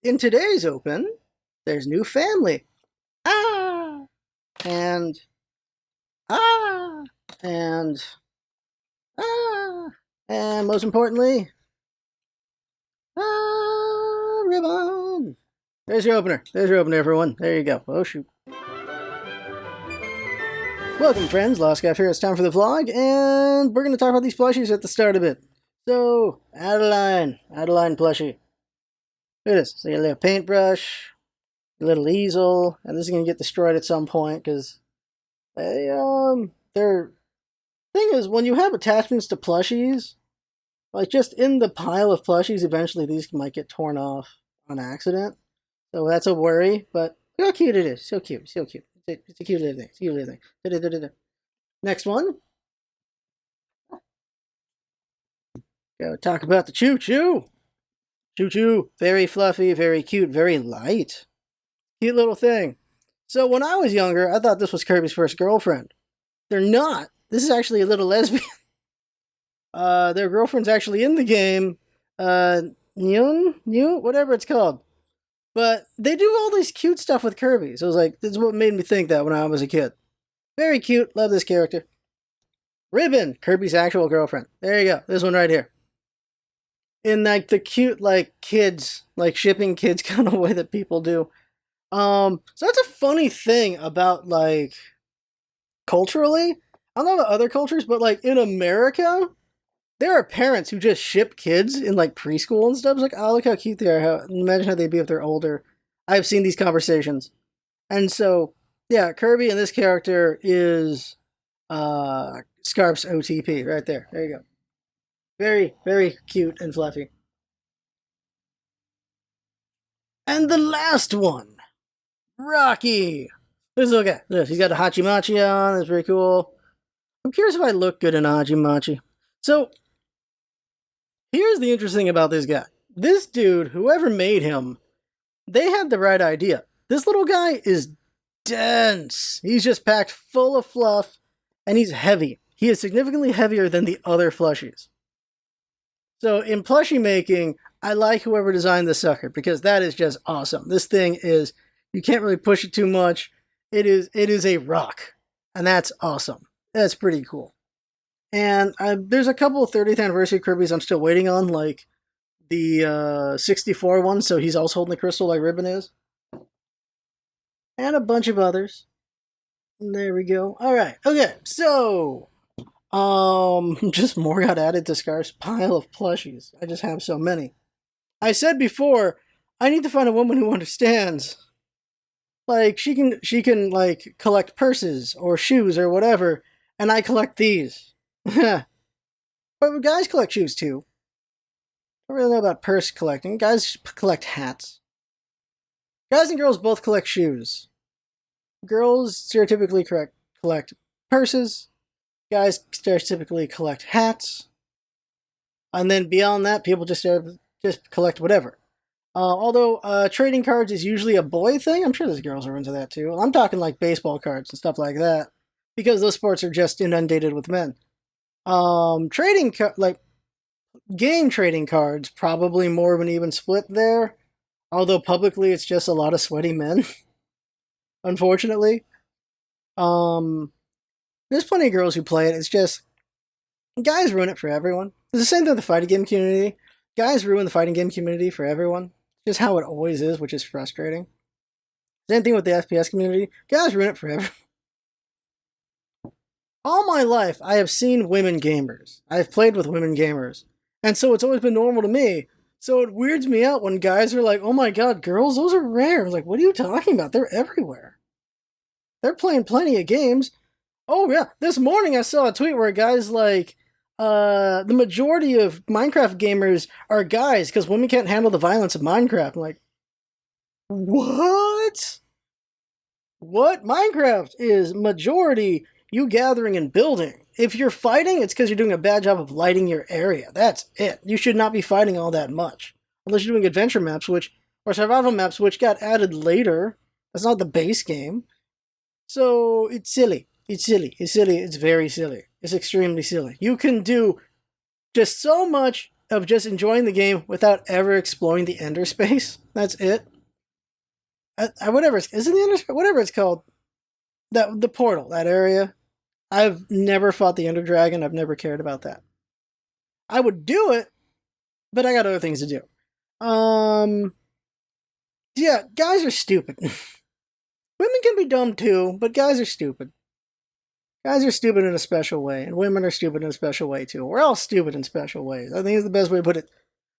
In today's open, there's new family. Ah! And ah! And ah! And most importantly, ribbon! There's your opener. There's your opener, everyone. There you go. Oh, shoot. Welcome, friends. Lost Scarf here. It's time for the vlog, and we're going to talk about these plushies at the start of it. So, Adeline plushie. Look at this. So you got a little paintbrush, a little easel, and this is going to get destroyed at some point, because their thing is, when you have attachments to plushies, like just in the pile of plushies, eventually these might get torn off on accident. So that's a worry, but look how cute it is. So cute, so cute. It's a cute little thing. It's a cute little thing. Next one. Go talk about the Choo Choo. Choo Choo. Very fluffy, very cute, very light. Cute little thing. So when I was younger, I thought this was Kirby's first girlfriend. They're not. This is actually a little lesbian. Their girlfriend's actually in the game. Nyun, whatever it's called. But they do all this cute stuff with Kirby. So it was like, this is what made me think that when I was a kid. Very cute. Love this character. Ribbon, Kirby's actual girlfriend. There you go. This one right here. In like the cute, like kids, like shipping kids kind of way that people do. So that's a funny thing about like culturally. I don't know about other cultures, but like in America, there are parents who just ship kids in like preschool and stuff. It's like, oh, look how cute they are. Imagine how they'd be if they're older. I've seen these conversations. And so, yeah, Kirby and this character is Scarf's OTP right there. There you go. Very, very cute and fluffy. And the last one, Rocky. This is okay. This, he's got a Hachimachi on. That's very cool. I'm curious if I look good in a Hachimachi. So, here's the interesting thing about this guy. This dude, whoever made him, they had the right idea. This little guy is dense. He's just packed full of fluff, and he's heavy. He is significantly heavier than the other plushies. So in plushie making, I like whoever designed the sucker, because that is just awesome. This thing is, you can't really push it too much. It is a rock, and that's awesome. That's pretty cool. And there's a couple of 30th anniversary Kirby's I'm still waiting on, like the 64 one, so he's also holding the crystal like Ribbon is. And a bunch of others. And there we go. Alright, okay, so just more got added to Scarf's pile of plushies. I just have so many. I said before, I need to find a woman who understands. Like, she can like collect purses or shoes or whatever, and I collect these. But guys collect shoes too. I don't really know about purse collecting. Guys collect hats. Guys and girls both collect shoes. Girls stereotypically collect purses. Guys stereotypically collect hats. And then beyond that, people just collect whatever. Although trading cards is usually a boy thing, I'm sure there's girls who are into that too. I'm talking like baseball cards and stuff like that, because those sports are just inundated with men. Like game trading cards, probably more of an even split there. Although publicly it's just a lot of sweaty men. Unfortunately. There's plenty of girls who play it. It's just, guys ruin it for everyone. It's the same thing with the fighting game community. Guys ruin the fighting game community for everyone. Just how it always is, which is frustrating. Same thing with the FPS community. Guys ruin it for everyone. All my life, I have seen women gamers. I've played with women gamers. And so it's always been normal to me. So it weirds me out when guys are like, oh my god, girls, those are rare. Like, what are you talking about? They're everywhere. They're playing plenty of games. Oh yeah, this morning I saw a tweet where a guy's like, the majority of Minecraft gamers are guys because women can't handle the violence of Minecraft. I'm like, what? What? Minecraft is majority you gathering and building. If you're fighting, it's because you're doing a bad job of lighting your area. That's it. You should not be fighting all that much. Unless you're doing adventure maps, or survival maps, which got added later. That's not the base game. So, it's silly. It's silly. It's silly. It's very silly. It's extremely silly. You can do just so much of just enjoying the game without ever exploring the Ender space. That's it. Whatever is it the Ender space? Whatever it's called. The portal, that area. I've never fought the Ender Dragon. I've never cared about that. I would do it, but I got other things to do. Yeah, guys are stupid. Women can be dumb too, but guys are stupid. Guys are stupid in a special way, and women are stupid in a special way too. We're all stupid in special ways. I think it's the best way to put it.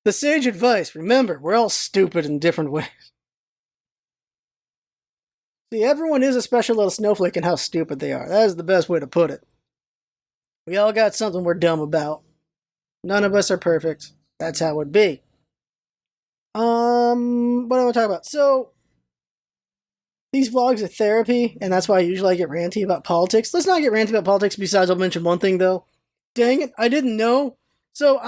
The sage advice, remember, we're all stupid in different ways. See, everyone is a special little snowflake in how stupid they are. That is the best way to put it. We all got something we're dumb about. None of us are perfect. That's how it would be. What am I talking about? So, these vlogs are therapy, and that's why I usually get ranty about politics. Let's not get ranty about politics, besides I'll mention one thing, though. Dang it, I didn't know. So,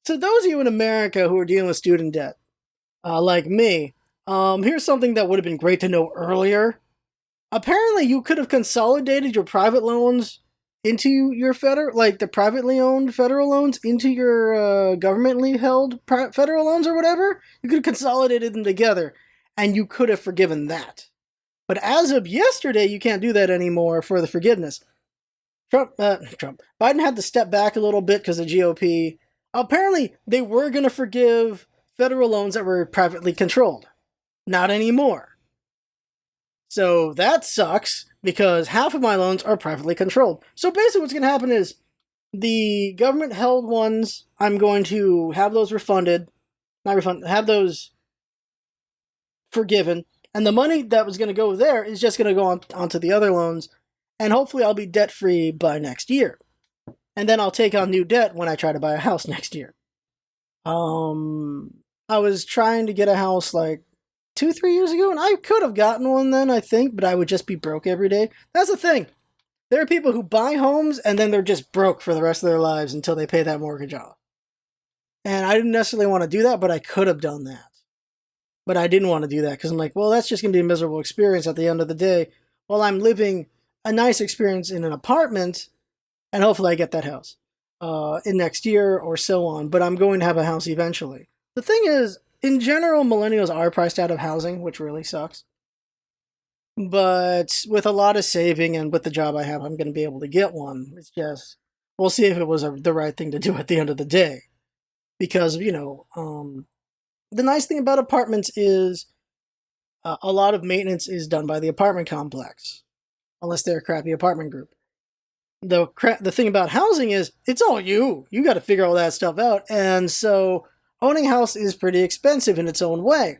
So those of you in America who are dealing with student debt, like me, here's something that would have been great to know earlier. Apparently, you could have consolidated your private loans into your the privately owned federal loans into your governmentally held federal loans or whatever. You could have consolidated them together, and you could have forgiven that. But as of yesterday, you can't do that anymore for the forgiveness. Biden had to step back a little bit because of GOP. Apparently, they were going to forgive federal loans that were privately controlled. Not anymore. So that sucks, because half of my loans are privately controlled. So basically what's going to happen is, the government-held ones, I'm going to have those refunded. Not refunded, have those forgiven. And the money that was going to go there is just going to go onto the other loans. And hopefully I'll be debt-free by next year. And then I'll take on new debt when I try to buy a house next year. I was trying to get a house like 2-3 years ago, and I could have gotten one then, I think, but I would just be broke every day. That's the thing. There are people who buy homes, and then they're just broke for the rest of their lives until they pay that mortgage off. And I didn't necessarily want to do that, but I could have done that. But I didn't want to do that, because I'm like, well, that's just going to be a miserable experience at the end of the day, while I'm living a nice experience in an apartment, and hopefully I get that house in next year or so on, but I'm going to have a house eventually. The thing is, in general, millennials are priced out of housing, which really sucks. But with a lot of saving and with the job I have, I'm going to be able to get one. It's just, we'll see if it was the right thing to do at the end of the day. Because, the nice thing about apartments is a lot of maintenance is done by the apartment complex. Unless they're a crappy apartment group. The thing about housing is, it's all you. You got to figure all that stuff out. And so, owning a house is pretty expensive in its own way.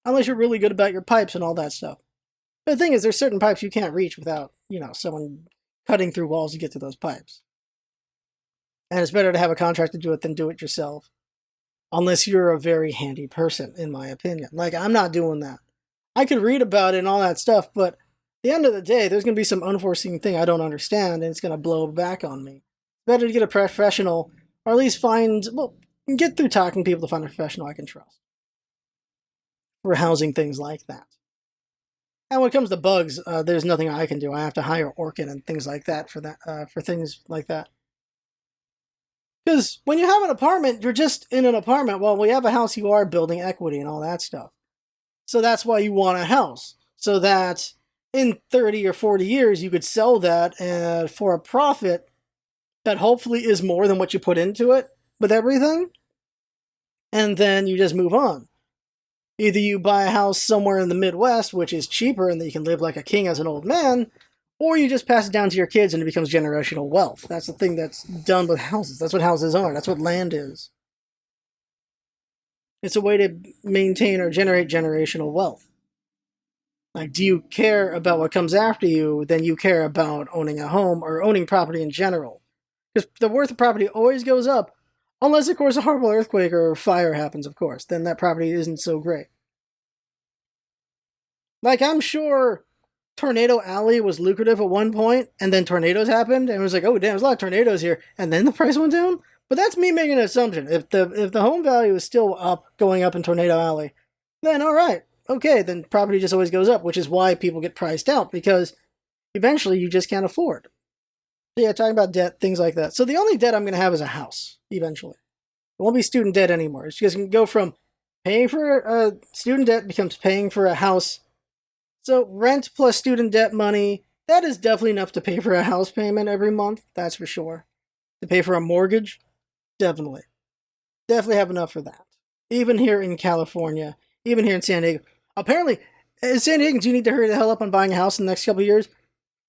Unless you're really good about your pipes and all that stuff. But the thing is, there's certain pipes you can't reach without, someone cutting through walls to get to those pipes. And it's better to have a contractor do it than do it yourself. Unless you're a very handy person, in my opinion. Like, I'm not doing that. I could read about it and all that stuff, but at the end of the day, there's going to be some unforeseen thing I don't understand, and it's going to blow back on me. It's better to get a professional, or at least get through talking to people to find a professional I can trust. For housing things like that. And when it comes to bugs, there's nothing I can do. I have to hire Orkin and things like that for things like that. Because when you have an apartment, you're just in an apartment. Well, when you have a house, you are building equity and all that stuff. So that's why you want a house. So that in 30 or 40 years, you could sell that for a profit that hopefully is more than what you put into it with everything. And then you just move on. Either you buy a house somewhere in the Midwest, which is cheaper and that you can live like a king as an old man, or you just pass it down to your kids and it becomes generational wealth. That's the thing that's done with houses. That's what houses are. That's what land is. It's a way to maintain or generate generational wealth. Like, do you care about what comes after you than you care about owning a home or owning property in general? Because the worth of property always goes up, unless, of course, a horrible earthquake or fire happens, of course. Then that property isn't so great. Like, I'm sure Tornado Alley was lucrative at one point, and then tornadoes happened, and it was like, oh, damn, there's a lot of tornadoes here, and then the price went down? But that's me making an assumption. If the home value is still going up in Tornado Alley, then all right. Okay, then property just always goes up, which is why people get priced out, because eventually you just can't afford. Yeah, talking about debt, things like that. So the only debt I'm going to have is a house, eventually. It won't be student debt anymore. It's just going to go from paying for a student debt becomes paying for a house. So rent plus student debt money, that is definitely enough to pay for a house payment every month. That's for sure. To pay for a mortgage, definitely. Definitely have enough for that. Even here in California, even here in San Diego. Apparently, in San Diego, you need to hurry the hell up on buying a house in the next couple of years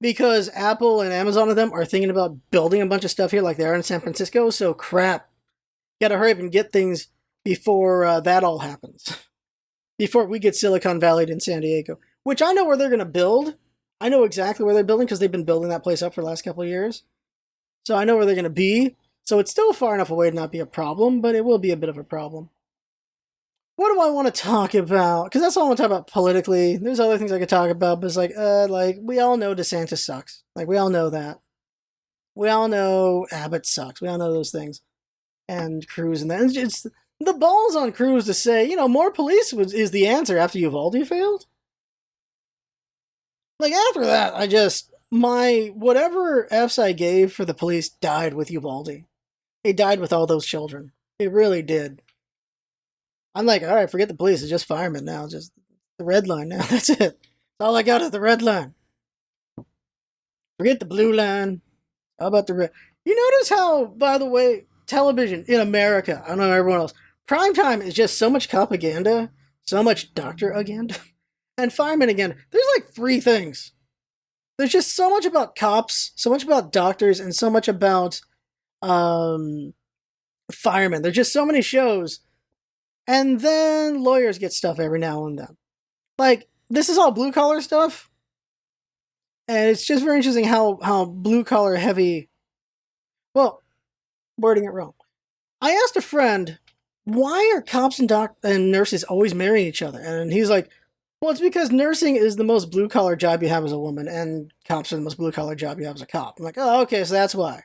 because Apple and Amazon of them are thinking about building a bunch of stuff here like they are in San Francisco. So crap. You gotta hurry up and get things before that all happens. Before we get Silicon Valleyed in San Diego. Which I know where they're gonna build. I know exactly where they're building because they've been building that place up for the last couple of years. So I know where they're gonna be. So it's still far enough away to not be a problem, but it will be a bit of a problem. What do I want to talk about? Because that's all I want to talk about politically. There's other things I could talk about, but it's like we all know DeSantis sucks. Like we all know that. We all know Abbott sucks. We all know those things. And Cruz and that. It's the balls on Cruz to say, more police is the answer after Uvalde failed. Like after that, whatever F's I gave for the police died with Uvalde. It died with all those children. It really did. I'm like, all right, forget the police. It's just firemen now. Just the red line now. That's it. All I got is the red line. Forget the blue line. How about the red? You notice how, by the way, television in America, I don't know everyone else, primetime is just so much propaganda, so much doctor agenda, and firemen again. There's like 3 things. There's just so much about cops, so much about doctors, and so much about firemen. There's just so many shows. And then lawyers get stuff every now and then. Like, this is all blue-collar stuff. And it's just very interesting how blue-collar heavy... Well, wording it wrong. I asked a friend, why are cops and nurses always marrying each other? And he's like, well, it's because nursing is the most blue-collar job you have as a woman, and cops are the most blue-collar job you have as a cop. I'm like, oh, okay, so that's why.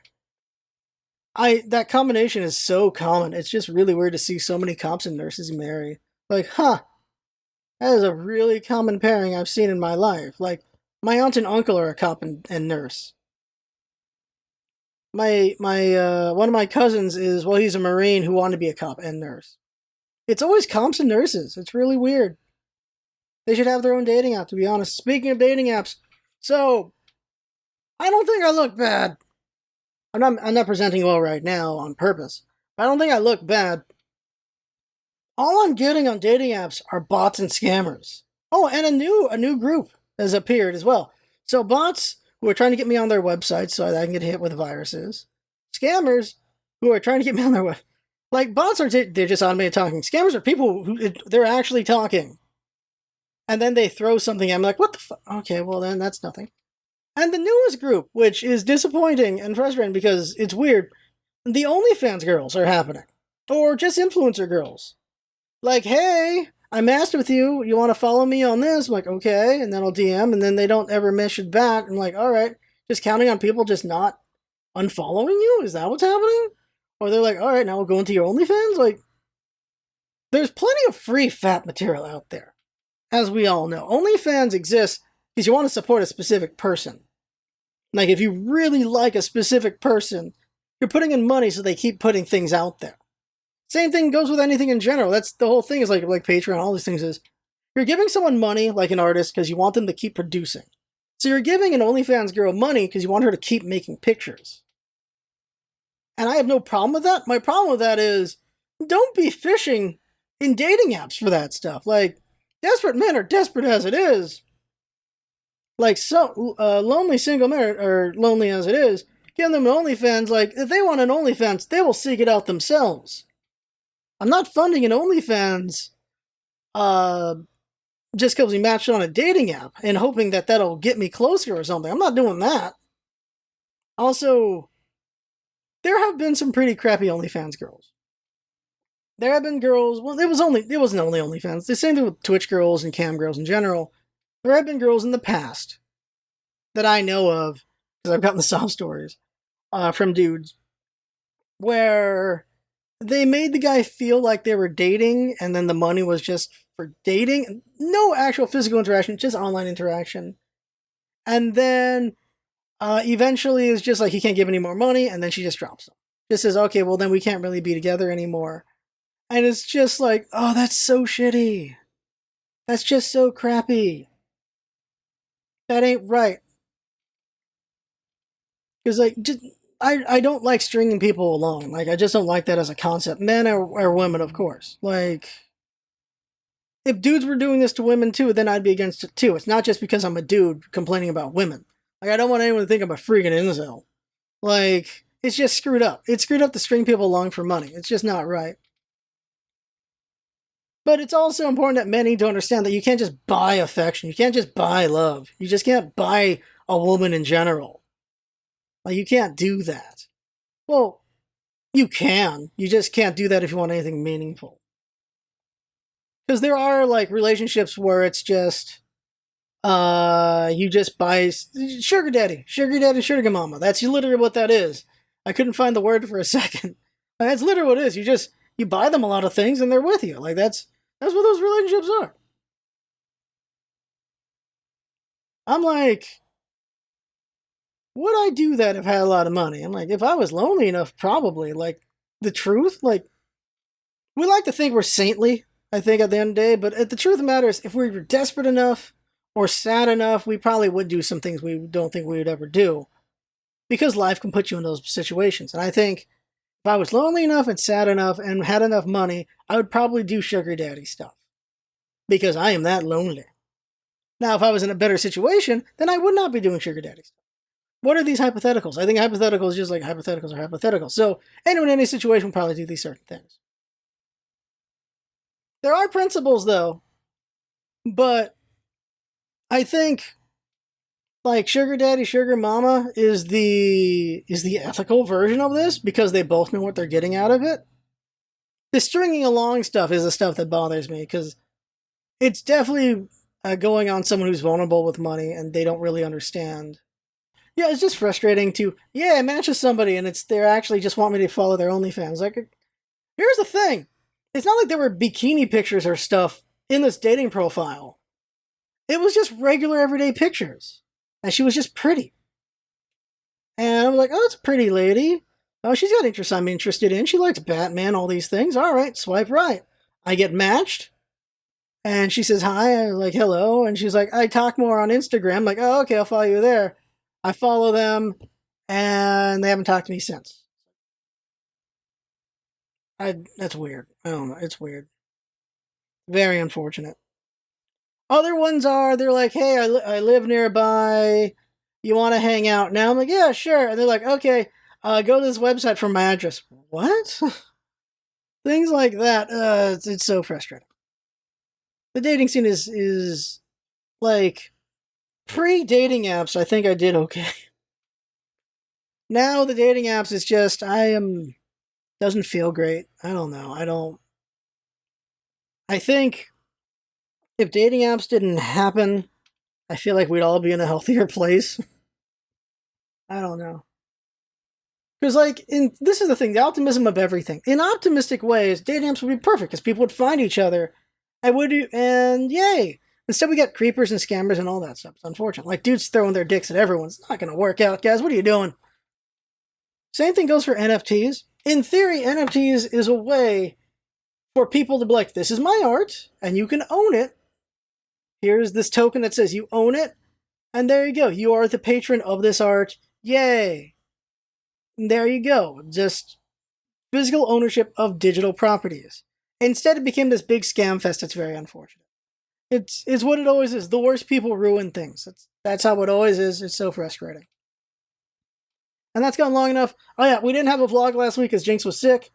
That combination is so common. It's just really weird to see so many cops and nurses marry. Like, that is a really common pairing I've seen in my life. Like, my aunt and uncle are a cop and nurse. My one of my cousins he's a Marine who wanted to be a cop and nurse. It's always cops and nurses. It's really weird. They should have their own dating app, to be honest. Speaking of dating apps, so I don't think I look bad. I'm not presenting well right now on purpose. I don't think I look bad. All I'm getting on dating apps are bots and scammers. Oh, and a new group has appeared as well. So bots who are trying to get me on their website so that I can get hit with viruses. Scammers who are trying to get me on their web. Like bots they're just automated talking. Scammers are people who they're actually talking. And then they throw something. I'm like, what the fuck? Okay, well then that's nothing. And the newest group, which is disappointing and frustrating because it's weird, the OnlyFans girls are happening. Or just influencer girls. Like, hey, I matched with you. You want to follow me on this? I'm like, okay. And then I'll DM, and then they don't ever message back. I'm like, all right. Just counting on people just not unfollowing you? Is that what's happening? Or they're like, all right, now we'll go into your OnlyFans? Like, there's plenty of free fat material out there. As we all know. OnlyFans exists because you want to support a specific person. Like, if you really like a specific person, you're putting in money so they keep putting things out there. Same thing goes with anything in general. That's the whole thing is like Patreon, all these things is, you're giving someone money, like an artist, because you want them to keep producing. So you're giving an OnlyFans girl money because you want her to keep making pictures. And I have no problem with that. My problem with that is, don't be fishing in dating apps for that stuff. Like, desperate men are desperate as it is. Like, so lonely single men are lonely as it is. Give them an OnlyFans. Like, if they want an OnlyFans, they will seek it out themselves. I'm not funding an OnlyFans just because we matched on a dating app and hoping that that'll get me closer or something. I'm not doing that. Also, there have been some pretty crappy OnlyFans girls. There have been girls, well, it wasn't only OnlyFans. The same thing with Twitch girls and cam girls in general. There have been girls in the past that I know of, because I've gotten the sob stories from dudes, where they made the guy feel like they were dating, and then the money was just for dating. No actual physical interaction, just online interaction. And then eventually is just like he can't give any more money, and then she just drops him. Just says, okay, well then we can't really be together anymore. And it's just like, oh, that's so shitty. That's just so crappy. That ain't right. Because like, I don't like stringing people along. Like, I just don't like that as a concept. Men or women, of course. Like, if dudes were doing this to women too, then I'd be against it too. It's not just because I'm a dude complaining about women. Like, I don't want anyone to think I'm a freaking incel. Like, it's just screwed up. It's screwed up to string people along for money. It's just not right. But it's also important that men need to understand that you can't just buy affection. You can't just buy love. You just can't buy a woman in general. Like, you can't do that. Well, you can. You just can't do that if you want anything meaningful. Because there are, like, relationships where it's just, you just buy sugar daddy, sugar mama. That's literally what that is. I couldn't find the word for a second. That's literally what it is. You buy them a lot of things and they're with you. Like, that's what those relationships are. I'm like, would I do that if I had a lot of money? I'm like, if I was lonely enough, probably. Like, the truth, like, we like to think we're saintly, I think, at the end of the day, but the truth of the matter is, if we were desperate enough or sad enough, we probably would do some things we don't think we would ever do. Because life can put you in those situations. And I think if I was lonely enough and sad enough and had enough money, I would probably do sugar daddy stuff. Because I am that lonely. Now, if I was in a better situation, then I would not be doing sugar daddy stuff. What are these hypotheticals? I think hypotheticals is just like hypotheticals are hypotheticals. So anyone in any situation will probably do these certain things. There are principles, though. But I think, like, sugar daddy, sugar mama is the ethical version of this because they both know what they're getting out of it. The stringing along stuff is the stuff that bothers me because it's definitely going on someone who's vulnerable with money and they don't really understand. Yeah, it's just frustrating to, match with somebody and they're actually just want me to follow their OnlyFans. Like, here's the thing. It's not like there were bikini pictures or stuff in this dating profile. It was just regular everyday pictures. And she was just pretty. And I was like, oh, it's a pretty lady. Oh, she's got interests I'm interested in. She likes Batman, all these things. All right, swipe right. I get matched. And she says hi. I'm like, hello. And she's like, I talk more on Instagram. I'm like, oh, okay, I'll follow you there. I follow them. And they haven't talked to me since. That's weird. I don't know. It's weird. Very unfortunate. Other ones they're like, hey, I live nearby. You want to hang out now? I'm like, yeah, sure. And they're like, okay, go to this website for my address. What? Things like that. It's so frustrating. The dating scene is like, pre-dating apps, I think I did okay. Now the dating apps is just, doesn't feel great. I don't know. I think if dating apps didn't happen, I feel like we'd all be in a healthier place. I don't know. Because, like, this is the thing, the optimism of everything. In optimistic ways, dating apps would be perfect, because people would find each other, and yay! Instead, we got creepers and scammers and all that stuff. It's unfortunate. Like, dudes throwing their dicks at everyone. It's not going to work out, guys. What are you doing? Same thing goes for NFTs. In theory, NFTs is a way for people to be like, this is my art, and you can own it. Here's this token that says you own it, and there you go. You are the patron of this art. Yay! And there you go. Just physical ownership of digital properties. Instead, it became this big scam fest. That's very unfortunate. It's what it always is. The worst people ruin things. That's how it always is. It's so frustrating. And that's gone long enough. Oh yeah, we didn't have a vlog last week because Jinx was sick.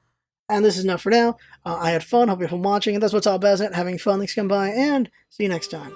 And this is enough for now. I had fun. Hope you're watching. And that's what's all about, isn't it? Having fun. Thanks for coming by. And see you next time.